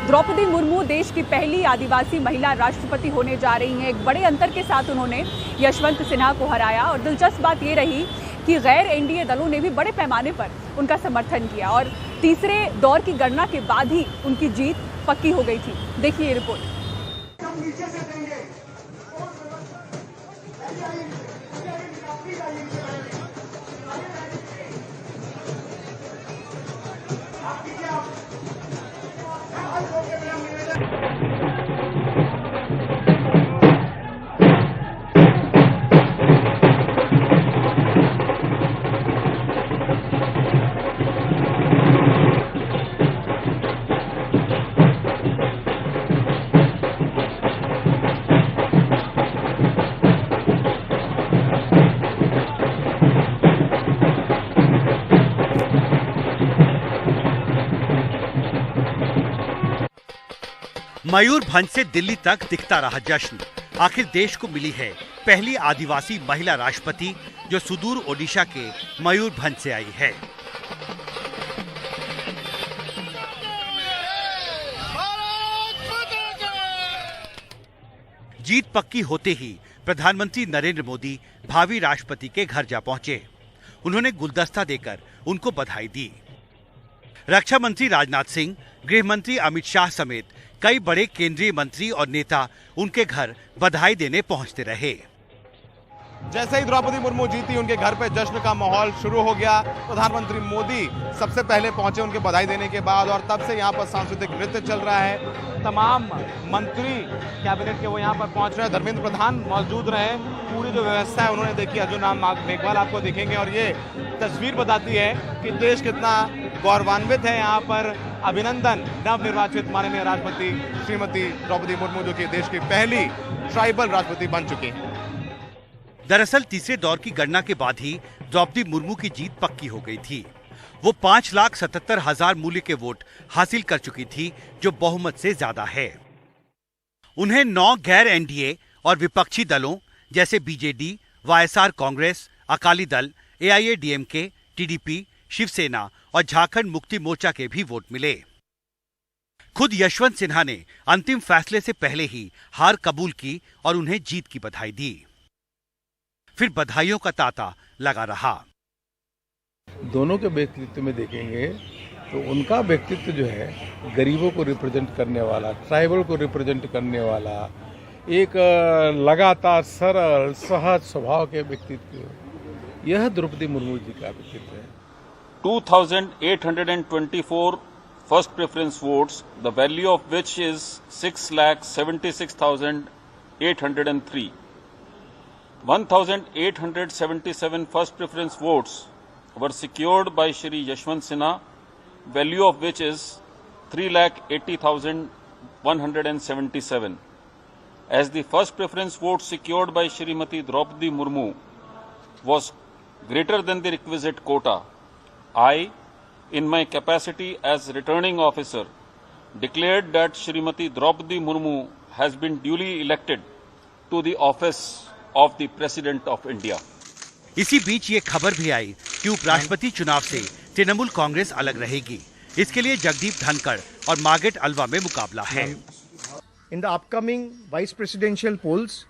द्रौपदी मुर्मू देश की पहली आदिवासी महिला राष्ट्रपति होने जा रही हैं। एक बड़े अंतर के साथ उन्होंने यशवंत सिन्हा को हराया और दिलचस्प बात ये रही कि गैर एनडीए दलों ने भी बड़े पैमाने पर उनका समर्थन किया और तीसरे दौर की गणना के बाद ही उनकी जीत पक्की हो गई थी। देखिए ये रिपोर्ट। मयूरभंज से दिल्ली तक दिखता रहा जश्न। आखिर देश को मिली है पहली आदिवासी महिला राष्ट्रपति जो सुदूर ओडिशा के मयूरभंज से आई है। जीत पक्की होते ही प्रधानमंत्री नरेंद्र मोदी भावी राष्ट्रपति के घर जा पहुंचे। उन्होंने गुलदस्ता देकर उनको बधाई दी। रक्षा मंत्री राजनाथ सिंह, गृह मंत्री अमित शाह समेत कई बड़े केंद्रीय मंत्री और नेता उनके घर बधाई देने पहुंचते रहे। जैसे ही द्रौपदी मुर्मू जीती, उनके घर पे जश्न का माहौल शुरू हो गया। प्रधानमंत्री मोदी सबसे पहले पहुंचे उनके बधाई देने के बाद और तब से यहाँ पर सांस्कृतिक नृत्य चल रहा है। तमाम मंत्री कैबिनेट के वो यहाँ पर पहुंच रहे हैं। धर्मेंद्र प्रधान मौजूद रहे। पूरी जो व्यवस्था है उन्होंने देखी। अर्जुन राम मेघवाल आपको दिखेंगे और ये तस्वीर बताती है कि देश कितना गौरवान्वित है। यहाँ पर अभिनंदन नवनिर्वाचित माननीय राष्ट्रपति श्रीमती द्रौपदी मुर्मू, जो कि देश की पहली ट्राइबल राष्ट्रपति बन चुकी हैं। दरअसल तीसरे दौर की गणना के बाद ही द्रौपदी मुर्मू की जीत पक्की हो गई थी। वो 5,77,000 मूल्य के वोट हासिल कर चुकी थी, जो बहुमत से ज्यादा है। उन्हें 9 गैर एनडीए और विपक्षी दलों जैसे BJD, YSR Congress, Akali Dal, AIADMK, TDP, Shiv Sena और झारखंड मुक्ति मोर्चा के भी वोट मिले। खुद यशवंत सिन्हा ने अंतिम फैसले से पहले ही हार कबूल की और उन्हें जीत की बधाई दी। फिर बधाइयों का तांता लगा रहा। दोनों के व्यक्तित्व में देखेंगे तो उनका व्यक्तित्व जो है गरीबों को रिप्रेजेंट करने वाला, ट्राइबल को रिप्रेजेंट करने वाला, एक लगातार सरल सहज स्वभाव के व्यक्तित्व, यह द्रौपदी मुर्मू जी का व्यक्तित्व है। 2,824 first preference votes, the value of which is 6,76,803. 1,877 first preference votes were secured by Shri Yashwant Sinha, value of which is 3,80,177. As the first preference vote secured by Shrimati Draupadi Murmu was greater than the requisite quota, I, in my capacity as returning officer, declared that Shrimati Draupadi Murmu has been duly elected to the office of the President of India. इसी बीच ये खबर भी आई कि उपराष्ट्रपति चुनाव से तृणमूल कांग्रेस अलग रहेगी। इसके लिए जगदीप धनखड़ और मार्गरेट अल्वा में मुकाबला है। In the upcoming vice presidential polls,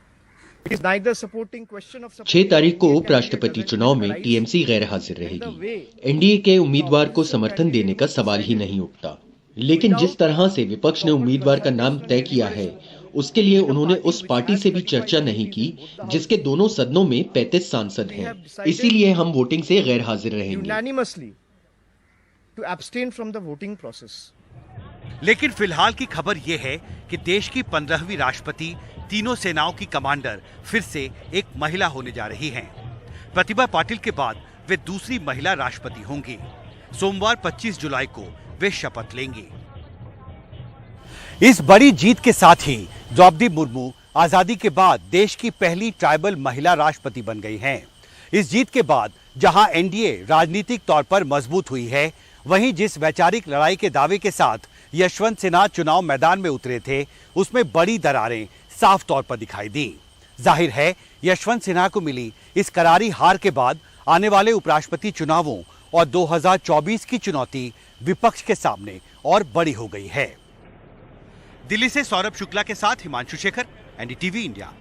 it is neither supporting question of 6 तारीख को उपराष्ट्रपति चुनाव में टीएमसी गैर हाजिर रहेगी। एनडीए के उम्मीदवार को समर्थन देने का सवाल ही नहीं उठता। लेकिन जिस तरह से विपक्ष ने उम्मीदवार का नाम तय किया है, उसके लिए उन्होंने उस पार्टी से भी चर्चा नहीं की जिसके दोनों सदनों में 35 सांसद हैं। इसीलिए हम वोटिंग से गैर हाजिर रहेंगे। लेकिन फिलहाल की खबर ये है कि देश की 15वीं राष्ट्रपति, तीनों सेनाओं की कमांडर फिर से एक महिला होने जा रही हैं। प्रतिभा पाटिल के बाद वे दूसरी महिला राष्ट्रपति होंगी। सोमवार 25 जुलाई को वे शपथ लेंगी। इस बड़ी जीत के साथ ही द्रौपदी मुर्मू आजादी के बाद देश की पहली ट्राइबल महिला राष्ट्रपति बन गई हैं। इस जीत के बाद जहां एनडीए राजनीतिक तौर पर मजबूत हुई है, वहीं जिस वैचारिक लड़ाई के दावे के साथ यशवंत सिन्हा चुनाव मैदान में उतरे थे, उसमें बड़ी दरारें साफ तौर पर दिखाई दी। जाहिर है यशवंत सिन्हा को मिली इस करारी हार के बाद आने वाले उपराष्ट्रपति चुनावों और 2024 की चुनौती विपक्ष के सामने और बड़ी हो गई है। दिल्ली से सौरभ शुक्ला के साथ हिमांशु शेखर, एनडीटीवी इंडिया।